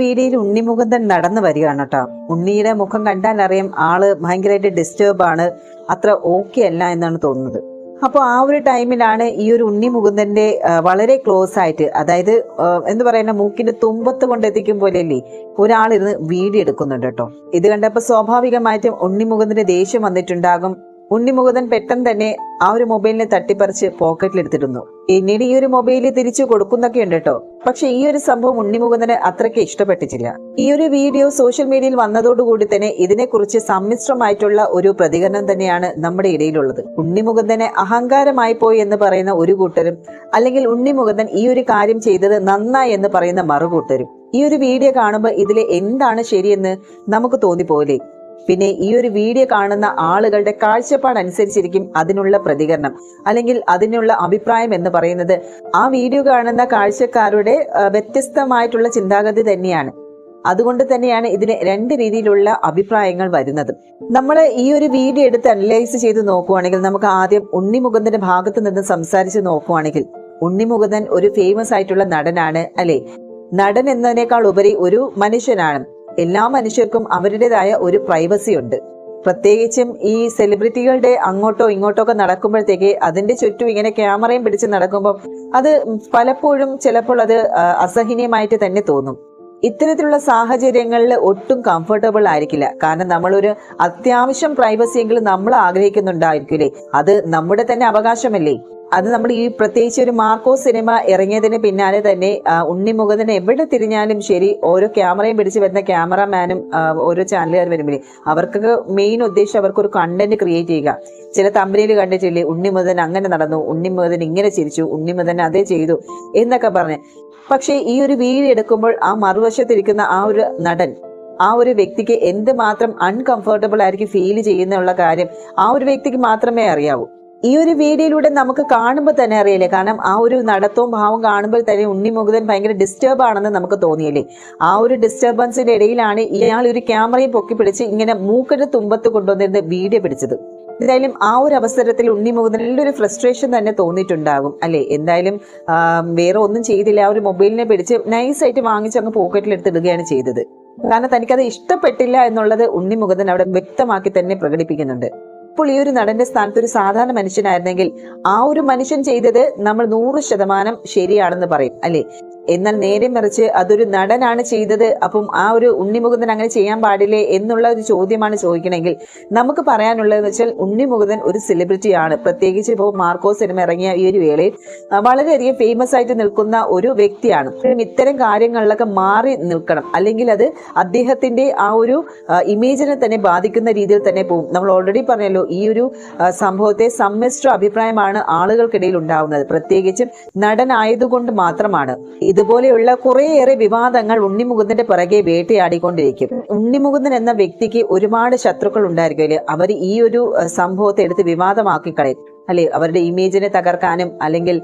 വീഡിയോയിൽ ഉണ്ണി മുകുന്ദൻ നടന്നു വരികയാണ് കേട്ടോ. ഉണ്ണിയുടെ മുഖം കണ്ടാൽ അറിയാം ആള് ഭയങ്കരമായിട്ട് ഡിസ്റ്റർബ് ആണ്, അത്ര ഓക്കെ അല്ല എന്നാണ് തോന്നുന്നത്. അപ്പോൾ ആ ഒരു ടൈമിലാണ് ഈ ഒരു ഉണ്ണി മുകുന്ദന്റെ വളരെ ക്ലോസ് ആയിട്ട്, അതായത് എന്ത് പറയുന്ന മൂക്കിന്റെ തുമ്പത്ത് കൊണ്ടെത്തിക്കും പോലെയല്ലേ ഒരാളിരുന്ന് വീഡിയോ എടുക്കുന്നുണ്ട് കേട്ടോ. ഇത് കണ്ടപ്പോൾ സ്വാഭാവികമായിട്ടും ഉണ്ണി മുകുന്ദന്റെ ദേഷ്യം വന്നിട്ടുണ്ടാകും. ഉണ്ണി മുകുന്ദൻ പെട്ടെന്ന് തന്നെ ആ ഒരു മൊബൈലിനെ തട്ടിപ്പറിച്ച് പോക്കറ്റിൽ എടുത്തിരുന്നു. പിന്നീട് ഈ ഒരു മൊബൈല് തിരിച്ചു കൊടുക്കുന്നൊക്കെ ഉണ്ട് കേട്ടോ. പക്ഷെ ഈ ഒരു സംഭവം ഉണ്ണി മുകുന്ദന് അത്രയ്ക്ക് ഇഷ്ടപ്പെട്ടിട്ടില്ല. ഈ ഒരു വീഡിയോ സോഷ്യൽ മീഡിയയിൽ വന്നതോടുകൂടി തന്നെ ഇതിനെക്കുറിച്ച് സമ്മിശ്രമായിട്ടുള്ള ഒരു പ്രതികരണം തന്നെയാണ് നമ്മുടെ ഇടയിലുള്ളത്. ഉണ്ണി മുകുന്ദനെ അഹങ്കാരമായി പോയി എന്ന് പറയുന്ന ഒരു കൂട്ടരും, അല്ലെങ്കിൽ ഉണ്ണി മുകുന്ദൻ ഈ ഒരു കാര്യം ചെയ്തത് നന്നായി എന്ന് പറയുന്ന മറുകൂട്ടരും. ഈ ഒരു വീഡിയോ കാണുമ്പോൾ ഇതിലെ എന്താണ് ശരിയെന്ന് നമുക്ക് തോന്നിപ്പോലെ. പിന്നെ ഈ ഒരു വീഡിയോ കാണുന്ന ആളുകളുടെ കാഴ്ചപ്പാടനുസരിച്ചിരിക്കും അതിനുള്ള പ്രതികരണം, അല്ലെങ്കിൽ അതിനുള്ള അഭിപ്രായം എന്ന് പറയുന്നത്. ആ വീഡിയോ കാണുന്ന കാഴ്ചക്കാരുടെ വ്യത്യസ്തമായിട്ടുള്ള ചിന്താഗതി തന്നെയാണ്. അതുകൊണ്ട് തന്നെയാണ് ഇതിന് രണ്ട് രീതിയിലുള്ള അഭിപ്രായങ്ങൾ വരുന്നത്. നമ്മൾ ഈ ഒരു വീഡിയോ എടുത്ത് അനലൈസ് ചെയ്ത് നോക്കുവാണെങ്കിൽ, നമുക്ക് ആദ്യം ഉണ്ണി മുകുന്ദന്റെ ഭാഗത്ത് നിന്ന് സംസാരിച്ച് നോക്കുവാണെങ്കിൽ, ഉണ്ണി മുകുന്ദൻ ഒരു ഫേമസ് ആയിട്ടുള്ള നടനാണ് അല്ലെ. നടൻ എന്നതിനേക്കാൾ ഉപരി ഒരു മനുഷ്യനാണ്. എല്ലാ മനുഷ്യർക്കും അവരുടേതായ ഒരു പ്രൈവസി ഉണ്ട്. പ്രത്യേകിച്ചും ഈ സെലിബ്രിറ്റികളുടെ അങ്ങോട്ടോ ഇങ്ങോട്ടോ ഒക്കെ നടക്കുമ്പോഴത്തേക്ക് അതിന്റെ ചുറ്റും ഇങ്ങനെ ക്യാമറയും പിടിച്ച് നടക്കുമ്പോൾ അത് പലപ്പോഴും ചിലപ്പോൾ അത് അസഹനീയമായിട്ട് തന്നെ തോന്നും. ഇത്തരത്തിലുള്ള സാഹചര്യങ്ങളിൽ ഒട്ടും കംഫർട്ടബിൾ ആയിരിക്കില്ല. കാരണം നമ്മളൊരു അത്യാവശ്യം പ്രൈവസി എങ്കിലും നമ്മൾ ആഗ്രഹിക്കുന്നുണ്ടായിരിക്കില്ലേ. അത് നമ്മുടെ തന്നെ അവകാശമല്ലേ. അത് നമ്മൾ ഈ പ്രത്യേകിച്ച് ഒരു മാർക്കോ സിനിമ ഇറങ്ങിയതിന് പിന്നാലെ തന്നെ ഉണ്ണി മുകുന്ദൻ എവിടെ തിരിഞ്ഞാലും ശരി, ഓരോ ക്യാമറയും പിടിച്ച് വരുന്ന ക്യാമറമാനും ഓരോ ചാനലുകാർ വരുമ്പോഴേ അവർക്കൊക്കെ മെയിൻ ഉദ്ദേശം അവർക്കൊരു കണ്ടന്റ് ക്രിയേറ്റ് ചെയ്യുക. ചില തമ്പനിയിൽ കണ്ടിട്ടില്ലേ, ഉണ്ണി മുകുന്ദൻ അങ്ങനെ നടന്നു, ഉണ്ണി മുകുന്ദൻ ഇങ്ങനെ ചിരിച്ചു, ഉണ്ണി മുകുന്ദൻ അതേ ചെയ്തു എന്നൊക്കെ പറഞ്ഞ്. പക്ഷേ ഈ ഒരു വീഡിയോ എടുക്കുമ്പോൾ ആ മറുവശത്തിരിക്കുന്ന ആ ഒരു നടൻ, ആ ഒരു വ്യക്തിക്ക് എന്തുമാത്രം അൺകംഫർട്ടബിൾ ആയിരിക്കും ഫീൽ ചെയ്യുന്നുള്ള കാര്യം ആ ഒരു വ്യക്തിക്ക് മാത്രമേ അറിയാവൂ. ഈ ഒരു വീഡിയോയിലൂടെ നമുക്ക് കാണുമ്പോൾ തന്നെ അറിയില്ലേ. കാരണം ആ ഒരു നടത്തവും ഭാവം കാണുമ്പോൾ തന്നെ ഉണ്ണി മുകുന്ദൻ ഭയങ്കര ഡിസ്റ്റർബ് ആണെന്ന് നമുക്ക് തോന്നിയല്ലേ. ആ ഒരു ഡിസ്റ്റർബൻസിന്റെ ഇടയിലാണ് ഇയാൾ ഒരു ക്യാമറയും പൊക്കി പിടിച്ച് ഇങ്ങനെ മൂക്കിന്റെ തുമ്പത്ത് കൊണ്ടുവന്നിരുന്ന് വീഡിയോ പിടിച്ചത്. എന്തായാലും ആ ഒരു അവസരത്തിൽ ഉണ്ണി മുകുന്ദനിൽ ഒരു ഫ്രസ്ട്രേഷൻ തന്നെ തോന്നിയിട്ടുണ്ടാകും അല്ലെ. എന്തായാലും വേറെ ഒന്നും ചെയ്തില്ല, ആ ഒരു മൊബൈലിനെ പിടിച്ച് നൈസായിട്ട് വാങ്ങിച്ച് അങ്ങ് പോക്കറ്റിൽ എടുത്തിടുകയാണ് ചെയ്തത്. കാരണം തനിക്കത് ഇഷ്ടപ്പെട്ടില്ല എന്നുള്ളത് ഉണ്ണി മുകുന്ദൻ അവിടെ വ്യക്തമാക്കി തന്നെ പ്രകടിപ്പിക്കുന്നുണ്ട്. ഇപ്പോൾ ഈ ഒരു നടന്റെ സ്ഥാനത്ത് ഒരു സാധാരണ മനുഷ്യനായിരുന്നെങ്കിൽ ആ ഒരു മനുഷ്യൻ ചെയ്തത് നമ്മൾ 100% ശരിയാണെന്ന് പറയും അല്ലെ. എന്നാൽ നേരെ മറിച്ച് അതൊരു നടനാണ് ചെയ്തത്, അപ്പം ആ ഒരു ഉണ്ണി മുകുന്ദൻ അങ്ങനെ ചെയ്യാൻ പാടില്ലേ എന്നുള്ള ഒരു ചോദ്യമാണ് ചോദിക്കണമെങ്കിൽ നമുക്ക് പറയാനുള്ളതെന്ന് വെച്ചാൽ ഉണ്ണി മുകുന്ദൻ ഒരു സെലിബ്രിറ്റിയാണ്. പ്രത്യേകിച്ച് ഇപ്പോൾ മാർക്കോ സിനിമ ഇറങ്ങിയ ഈ ഒരു വേളയിൽ വളരെയധികം ഫേമസ് ആയിട്ട് നിൽക്കുന്ന ഒരു വ്യക്തിയാണ്. ഇത്തരം കാര്യങ്ങളിലൊക്കെ മാറി നിൽക്കണം, അല്ലെങ്കിൽ അത് അദ്ദേഹത്തിന്റെ ആ ഒരു ഇമേജിനെ തന്നെ ബാധിക്കുന്ന രീതിയിൽ തന്നെ പോകും. നമ്മൾ ഓൾറെഡി പറഞ്ഞല്ലോ, ഈ ഒരു സംഭവത്തെ സമ്മിശ്ര അഭിപ്രായമാണ് ആളുകൾക്കിടയിൽ ഉണ്ടാവുന്നത്. പ്രത്യേകിച്ചും നടനായതുകൊണ്ട് മാത്രമാണ്. ഇതുപോലെയുള്ള കുറേയേറെ വിവാദങ്ങൾ ഉണ്ണി മുകുന്ദന്റെ പിറകെ വേട്ടയാടിക്കൊണ്ടിരിക്കും. ഉണ്ണി മുകുന്ദൻ എന്ന വ്യക്തിക്ക് ഒരുപാട് ശത്രുക്കൾ ഉണ്ടായിരിക്കും. അവർ ഈ ഒരു സംഭവത്തെ എടുത്ത് വിവാദമാക്കി കളയും അല്ലെ. അവരുടെ ഇമേജിനെ തകർക്കാനും, അല്ലെങ്കിൽ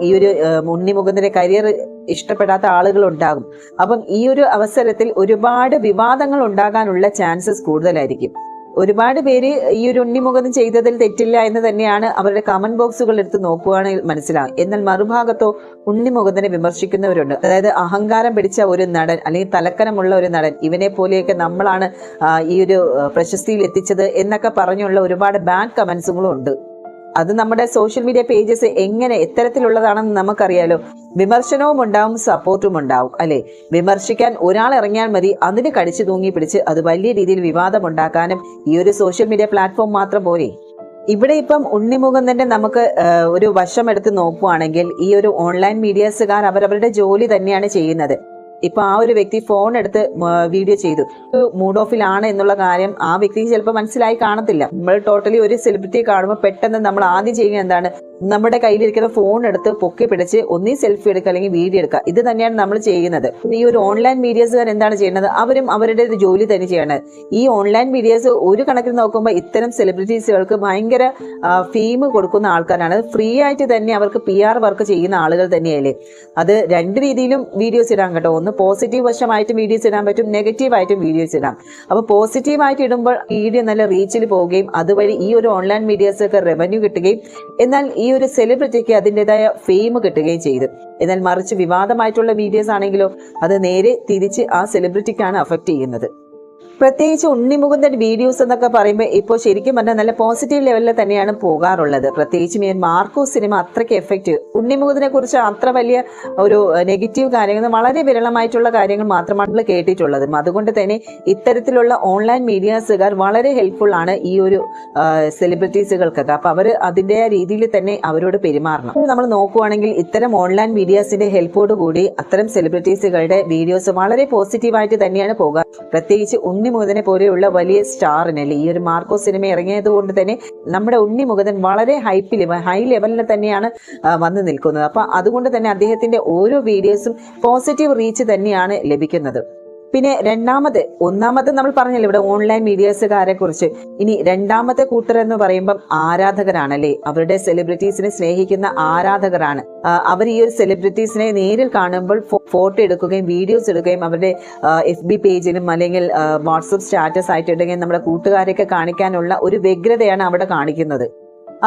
ഈ ഒരു ഉണ്ണി മുകുന്ദന്റെ കരിയർ ഇഷ്ടപ്പെടാത്ത ആളുകൾ ഉണ്ടാകും. അപ്പം ഈ ഒരു അവസരത്തിൽ ഒരുപാട് വിവാദങ്ങൾ ഉണ്ടാകാനുള്ള ചാൻസസ് കൂടുതലായിരിക്കും. ഒരുപാട് പേര് ഈ ഒരു ഉണ്ണി മുകുന്ദൻ ചെയ്തതിൽ തെറ്റില്ല എന്ന് തന്നെയാണ് അവരുടെ കമന്റ് ബോക്സുകൾ എടുത്ത് നോക്കുകയാണെങ്കിൽ മനസ്സിലാവും. എന്നാൽ മറുഭാഗത്തോ ഉണ്ണി മുകുന്ദനെ വിമർശിക്കുന്നവരുണ്ട്. അതായത് അഹങ്കാരം പിടിച്ച ഒരു നടൻ, അല്ലെങ്കിൽ തലക്കനമുള്ള ഒരു നടൻ, ഇവനെ പോലെയൊക്കെ നമ്മളാണ് ഈ ഒരു പ്രശസ്തിയിൽ എത്തിച്ചത് എന്നൊക്കെ പറഞ്ഞുള്ള ഒരുപാട് ബാഡ് കമന്റ്സുകളും ഉണ്ട്. അത് നമ്മുടെ സോഷ്യൽ മീഡിയ പേജസ് എങ്ങനെ എത്തരത്തിലുള്ളതാണെന്ന് നമുക്കറിയാലോ. വിമർശനവും ഉണ്ടാവും, സപ്പോർട്ടും ഉണ്ടാവും അല്ലെ. വിമർശിക്കാൻ ഒരാൾ ഇറങ്ങിയാൽ മതി, അതിന് കടിച്ചു തൂങ്ങി പിടിച്ച് അത് വലിയ രീതിയിൽ വിവാദം ഉണ്ടാക്കാനും ഈ ഒരു സോഷ്യൽ മീഡിയ പ്ലാറ്റ്ഫോം മാത്രം പോരെ. ഇവിടെ ഇപ്പം ഉണ്ണി മുകുന്ദന്റെ നമുക്ക് ഒരു വശം എടുത്ത് നോക്കുവാണെങ്കിൽ, ഈ ഒരു ഓൺലൈൻ മീഡിയസുകാർ അവരവരുടെ ജോലി തന്നെയാണ് ചെയ്യുന്നത്. ഇപ്പൊ ആ ഒരു വ്യക്തി ഫോൺ എടുത്ത് വീഡിയോ ചെയ്തു, മൂഡ് ഓഫിലാണ് എന്നുള്ള കാര്യം ആ വ്യക്തിക്ക് ചിലപ്പോൾ മനസ്സിലായി കാണത്തില്ല. നമ്മൾ ടോട്ടലി ഒരു സെലിബ്രിറ്റിയെ കാണുമ്പോൾ പെട്ടെന്ന് നമ്മൾ ആദ്യം ചെയ്യുക എന്താണ്, നമ്മുടെ കയ്യിലിരിക്കുന്ന ഫോൺ എടുത്ത് പൊക്കി പിടിച്ച് ഒന്നീ സെൽഫി എടുക്കുക, അല്ലെങ്കിൽ വീഡിയോ എടുക്കുക. ഇത് തന്നെയാണ് നമ്മൾ ചെയ്യുന്നത്. ഈ ഒരു ഓൺലൈൻ മീഡിയസുകാർ എന്താണ് ചെയ്യുന്നത്, അവരും അവരുടെ ജോലി തന്നെ ചെയ്യണത്. ഈ ഓൺലൈൻ മീഡിയസ് ഒരു കണക്കിന് നോക്കുമ്പോൾ ഇത്തരം സെലിബ്രിറ്റീസുകൾക്ക് ഭയങ്കര ഫെയിം കൊടുക്കുന്ന ആൾക്കാരാണ്. ഫ്രീ ആയിട്ട് തന്നെ അവർക്ക് PR വർക്ക് ചെയ്യുന്ന ആളുകൾ തന്നെയല്ലേ. അത് രണ്ട് രീതിയിലും വീഡിയോസ് ഇടാൻ കേട്ടോ. ഒന്ന് പോസിറ്റീവ് വശമായിട്ട് വീഡിയോസ് ഇടാൻ പറ്റും, നെഗറ്റീവായിട്ടും വീഡിയോസ് ഇടാം. അപ്പോൾ പോസിറ്റീവായിട്ട് ഇടുമ്പോൾ വീഡിയോ നല്ല റീച്ചിൽ പോവുകയും അതുവഴി ഈ ഒരു ഓൺലൈൻ മീഡിയസൊക്കെ റവന്യൂ കിട്ടുകയും, എന്നാൽ ഈ ഈ ഒരു സെലിബ്രിറ്റിക്ക് അതിൻ്റെതായ ഫെയിം കിട്ടുകയും ചെയ്തു. എന്നാൽ മറിച്ച് വിവാദമായിട്ടുള്ള വീഡിയോസ് ആണെങ്കിലോ അത് നേരെ തിരിച്ച് ആ സെലിബ്രിറ്റിക്കാണ് അഫക്റ്റ് ചെയ്യുന്നത്. പ്രത്യേകിച്ച് ഉണ്ണിമുകുന്ദൻ വീഡിയോസ് എന്നൊക്കെ പറയുമ്പോൾ ഇപ്പോൾ ശരിക്കും പറഞ്ഞാൽ നല്ല പോസിറ്റീവ് ലെവലിൽ തന്നെയാണ് പോകാറുള്ളത്. പ്രത്യേകിച്ചും ഈ മാർക്കോ സിനിമ അത്രയ്ക്ക് എഫക്റ്റീവ്. ഉണ്ണിമുകുന്ദനെ കുറിച്ച് അത്ര വലിയ ഒരു നെഗറ്റീവ് കാര്യങ്ങൾ, വളരെ വിരളമായിട്ടുള്ള കാര്യങ്ങൾ മാത്രമാണ് കേട്ടിട്ടുള്ളത്. അതുകൊണ്ട് തന്നെ ഇത്തരത്തിലുള്ള ഓൺലൈൻ മീഡിയാസുകാർ വളരെ ഹെൽപ്ഫുൾ ആണ് ഈ ഒരു സെലിബ്രിറ്റീസുകൾക്കൊക്കെ. അപ്പൊ അവർ അതിൻ്റെ രീതിയിൽ തന്നെ അവരോട് പെരുമാറണം. നമ്മൾ നോക്കുവാണെങ്കിൽ ഇത്തരം ഓൺലൈൻ മീഡിയാസിന്റെ ഹെൽപ്പോട് കൂടി അത്തരം സെലിബ്രിറ്റീസുകളുടെ വീഡിയോസ് വളരെ പോസിറ്റീവായിട്ട് തന്നെയാണ് പോകുക. പ്രത്യേകിച്ച് ഉണ്ണിമുകുന്ദനെ പോലെയുള്ള വലിയ സ്റ്റാറിനല്ലേ ഈ ഒരു മാർക്കോ സിനിമ ഇറങ്ങിയത് കൊണ്ട് തന്നെ നമ്മുടെ ഉണ്ണിമുകുന്ദൻ വളരെ ഹൈ ലെവലിൽ തന്നെയാണ് വന്നു നിൽക്കുന്നത്. അപ്പൊ അതുകൊണ്ട് തന്നെ അദ്ദേഹത്തിന്റെ ഓരോ വീഡിയോസും പോസിറ്റീവ് റീച്ച് തന്നെയാണ് ലഭിക്കുന്നത്. പിന്നെ ഒന്നാമത്തെ നമ്മൾ പറഞ്ഞല്ലോ ഇവിടെ ഓൺലൈൻ മീഡിയാസുകാരെ കുറിച്ച്. ഇനി രണ്ടാമത്തെ കൂട്ടർ എന്ന് പറയുമ്പം ആരാധകരാണല്ലേ, അവരുടെ സെലിബ്രിറ്റീസിനെ സ്നേഹിക്കുന്ന ആരാധകരാണ്. അവർ ഈ ഒരു സെലിബ്രിറ്റീസിനെ നേരിൽ കാണുമ്പോൾ ഫോട്ടോ എടുക്കുകയും വീഡിയോസ് എടുക്കുകയും അവരുടെ FB പേജിലും അല്ലെങ്കിൽ വാട്സപ്പ് സ്റ്റാറ്റസ് ആയിട്ടുണ്ടെങ്കിൽ നമ്മുടെ കൂട്ടുകാരെയൊക്കെ കാണിക്കാനുള്ള ഒരു വ്യഗ്രതയാണ് അവിടെ കാണിക്കുന്നത്.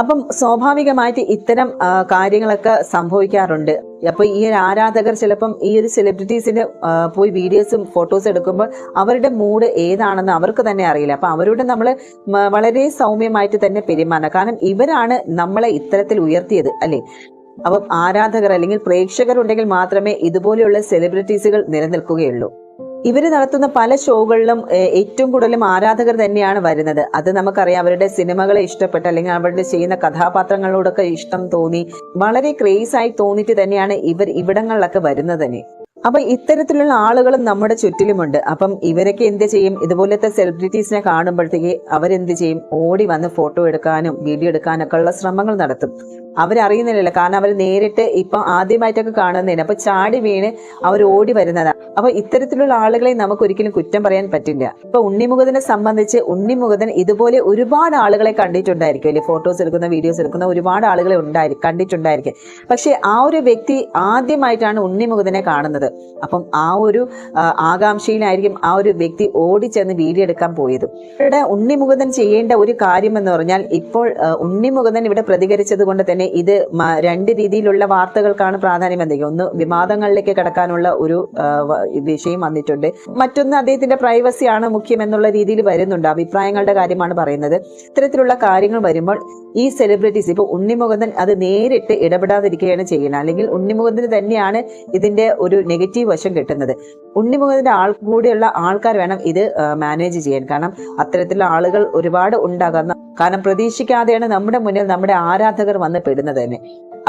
അപ്പം സ്വാഭാവികമായിട്ട് ഇത്തരം കാര്യങ്ങളൊക്കെ സംഭവിക്കാറുണ്ട്. അപ്പൊ ഈ ഒരു ആരാധകർ ചിലപ്പം ഈ ഒരു സെലിബ്രിറ്റീസിന് പോയി വീഡിയോസും ഫോട്ടോസ് എടുക്കുമ്പോൾ അവരുടെ മൂഡ് ഏതാണെന്ന് അവർക്ക് തന്നെ അറിയില്ല. അപ്പൊ അവരോട് നമ്മൾ വളരെ സൗമ്യമായിട്ട് തന്നെ പെരുമാറണം. കാരണം ഇവരാണ് നമ്മളെ ഇത്തരത്തിൽ ഉയർത്തിയത് അല്ലെ. അപ്പം ആരാധകർ അല്ലെങ്കിൽ പ്രേക്ഷകർ ഉണ്ടെങ്കിൽ മാത്രമേ ഇതുപോലെയുള്ള സെലിബ്രിറ്റീസുകൾ നിലനിൽക്കുകയുള്ളൂ. ഇവർ നടത്തുന്ന പല ഷോകളിലും ഏറ്റവും കൂടുതലും ആരാധകർ തന്നെയാണ് വരുന്നത്. അത് നമുക്കറിയാം. അവരുടെ സിനിമകളെ ഇഷ്ടപ്പെട്ട് അല്ലെങ്കിൽ അവരുടെ ചെയ്യുന്ന കഥാപാത്രങ്ങളോടൊക്കെ ഇഷ്ടം തോന്നി വളരെ ക്രേസ് ആയി തോന്നിയിട്ട് തന്നെയാണ് ഇവർ ഇവിടങ്ങളിലൊക്കെ വരുന്നത് തന്നെ. അപ്പൊ ഇത്തരത്തിലുള്ള ആളുകളും നമ്മുടെ ചുറ്റിലുമുണ്ട്. അപ്പം ഇവരൊക്കെ എന്ത് ചെയ്യും, ഇതുപോലത്തെ സെലിബ്രിറ്റീസിനെ കാണുമ്പോഴത്തേക്ക് അവരെന്ത് ചെയ്യും, ഓടി വന്ന് ഫോട്ടോ എടുക്കാനും വീഡിയോ എടുക്കാനൊക്കെ ഉള്ള ശ്രമങ്ങൾ നടത്തും. അവരറിയുന്നില്ലല്ലോ, കാരണം അവർ നേരിട്ട് ഇപ്പൊ ആദ്യമായിട്ടൊക്കെ കാണുന്നതിന് അപ്പൊ ചാടി വീണ് അവർ ഓടി വരുന്നതാണ്. അപ്പൊ ഇത്തരത്തിലുള്ള ആളുകളെ നമുക്ക് ഒരിക്കലും കുറ്റം പറയാൻ പറ്റില്ല. ഇപ്പൊ ഉണ്ണിമുകുന്ദനെ സംബന്ധിച്ച് ഉണ്ണിമുകുന്ദൻ ഇതുപോലെ ഒരുപാട് ആളുകളെ കണ്ടിട്ടുണ്ടായിരിക്കും അല്ലെ, ഫോട്ടോസ് എടുക്കുന്ന വീഡിയോസ് എടുക്കുന്ന ഒരുപാട് ആളുകളെ കണ്ടിട്ടുണ്ടായിരിക്കും. പക്ഷെ ആ ഒരു വ്യക്തി ആദ്യമായിട്ടാണ് ഉണ്ണിമുകുന്ദനെ കാണുന്നത്. അപ്പം ആ ഒരു ആകാംക്ഷയിലായിരിക്കും ആ ഒരു വ്യക്തി ഓടിച്ചെന്ന് വീഡിയോ എടുക്കാൻ പോയത്. ഇവിടെ ഉണ്ണിമുകുന്ദൻ ചെയ്യേണ്ട ഒരു കാര്യം എന്ന് പറഞ്ഞാൽ, ഇപ്പോൾ ഉണ്ണിമുകുന്ദൻ ഇവിടെ പ്രതികരിച്ചത് കൊണ്ട് തന്നെ ഇത് രണ്ട് രീതിയിലുള്ള വാർത്തകൾക്കാണ് പ്രാധാന്യം വന്നിരിക്കുന്നത്. ഒന്ന് വിവാദങ്ങളിലേക്ക് കടക്കാനുള്ള ഒരു വിഷയം വന്നിട്ടുണ്ട്. മറ്റൊന്ന് അദ്ദേഹത്തിന്റെ പ്രൈവസിയാണ് മുഖ്യം എന്നുള്ള രീതിയിൽ വരുന്നുണ്ട്. അഭിപ്രായങ്ങളുടെ കാര്യമാണ് പറയുന്നത്. ഇത്തരത്തിലുള്ള കാര്യങ്ങൾ വരുമ്പോൾ ഈ സെലിബ്രിറ്റീസ് ഇപ്പൊ ഉണ്ണിമുകുന്ദൻ അത് നേരിട്ട് ഇടപെടാതിരിക്കുകയാണ് ചെയ്യുന്നത്. അല്ലെങ്കിൽ ഉണ്ണിമുകുന്ദന് തന്നെയാണ് ഇതിന്റെ ഒരു നെഗറ്റീവ് വശം കിട്ടുന്നത്. ഉണ്ണിമുകുന്ദന്റെ കൂടെയുള്ള ആൾക്കാർ വേണം ഇത് മാനേജ് ചെയ്യാൻ. കാരണം അത്തരത്തിലുള്ള ആളുകൾ ഒരുപാട് ഉണ്ടാകുന്ന, കാരണം പ്രതീക്ഷിക്കാതെയാണ് നമ്മുടെ മുന്നിൽ നമ്മുടെ ആരാധകർ വന്ന് പെടുന്നത് തന്നെ.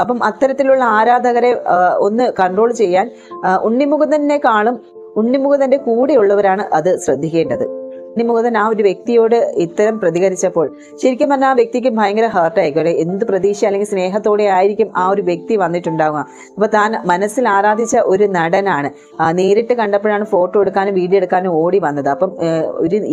അപ്പം അത്തരത്തിലുള്ള ആരാധകരെ ഒന്ന് കൺട്രോൾ ചെയ്യാൻ ഉണ്ണിമുകുന്ദനെക്കാളും ഉണ്ണിമുകുന്ദന്റെ കൂടെയുള്ളവരാണ് അത് ശ്രദ്ധിക്കേണ്ടത്. ഉണ്ണിമുകുന്ദൻ ആ ഒരു വ്യക്തിയോട് ഇത്തരം പ്രതികരിച്ചപ്പോൾ ശരിക്കും പറഞ്ഞാൽ ആ വ്യക്തിക്ക് ഭയങ്കര ഹേർട്ടായിരിക്കും. എന്ത് പ്രതീക്ഷ അല്ലെങ്കിൽ സ്നേഹത്തോടെ ആയിരിക്കും ആ ഒരു വ്യക്തി വന്നിട്ടുണ്ടാവുക. അപ്പൊ താൻ മനസ്സിൽ ആരാധിച്ച ഒരു നടനാണ്, നേരിട്ട് കണ്ടപ്പോഴാണ് ഫോട്ടോ എടുക്കാനും വീഡിയോ എടുക്കാനും ഓടി വന്നത്. അപ്പം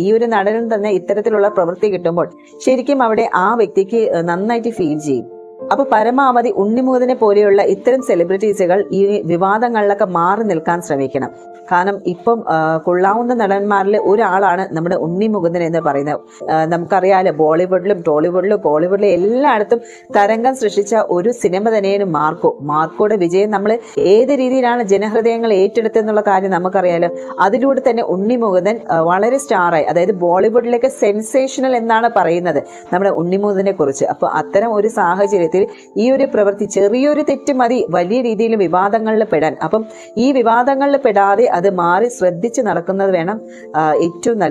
ഈ ഒരു നടനിൽ തന്നെ ഇത്തരത്തിലുള്ള പ്രവൃത്തി കിട്ടുമ്പോൾ ശരിക്കും അവിടെ ആ വ്യക്തിക്ക് നന്നായിട്ട് ഫീൽ ചെയ്യും. അപ്പൊ പരമാവധി ഉണ്ണിമുകുന്ദനെ പോലെയുള്ള ഇത്തരം സെലിബ്രിറ്റീസുകൾ ഈ വിവാദങ്ങളിലൊക്കെ മാറി നിൽക്കാൻ ശ്രമിക്കണം. കാരണം ഇപ്പം കൊള്ളാവുന്ന നടന്മാരിൽ ഒരാളാണ് നമ്മുടെ ഉണ്ണിമുകുന്ദൻ എന്ന് പറയുന്നത്. നമുക്കറിയാലോ, ബോളിവുഡിലും ടോളിവുഡിലും കോളിവുഡിലും എല്ലായിടത്തും തരംഗം സൃഷ്ടിച്ച ഒരു സിനിമ തന്നെയാണ് മാർക്കോയുടെ വിജയം നമ്മൾ ഏത് രീതിയിലാണ് ജനഹൃദയങ്ങൾ ഏറ്റെടുത്തെന്നുള്ള കാര്യം നമുക്കറിയാലോ. അതിലൂടെ തന്നെ ഉണ്ണിമുകുന്ദൻ വളരെ സ്റ്റാറായി, അതായത് ബോളിവുഡിലേക്ക് സെൻസേഷണൽ എന്നാണ് പറയുന്നത് നമ്മുടെ ഉണ്ണിമുകുന്ദനെ കുറിച്ച്. അപ്പൊ അത്തരം ഒരു സാഹചര്യത്തിൽ ഈ ഒരു പ്രവൃത്തി, ചെറിയൊരു തെറ്റ് മതി വലിയ രീതിയിൽ വിവാദങ്ങളിൽ പെടാൻ. അപ്പം ഈ വിവാദങ്ങളിൽ പെടാതെ അത് മാറി ശ്രദ്ധിച്ച് നടക്കുന്നത് വേണം ഏറ്റവും നല്ലത്.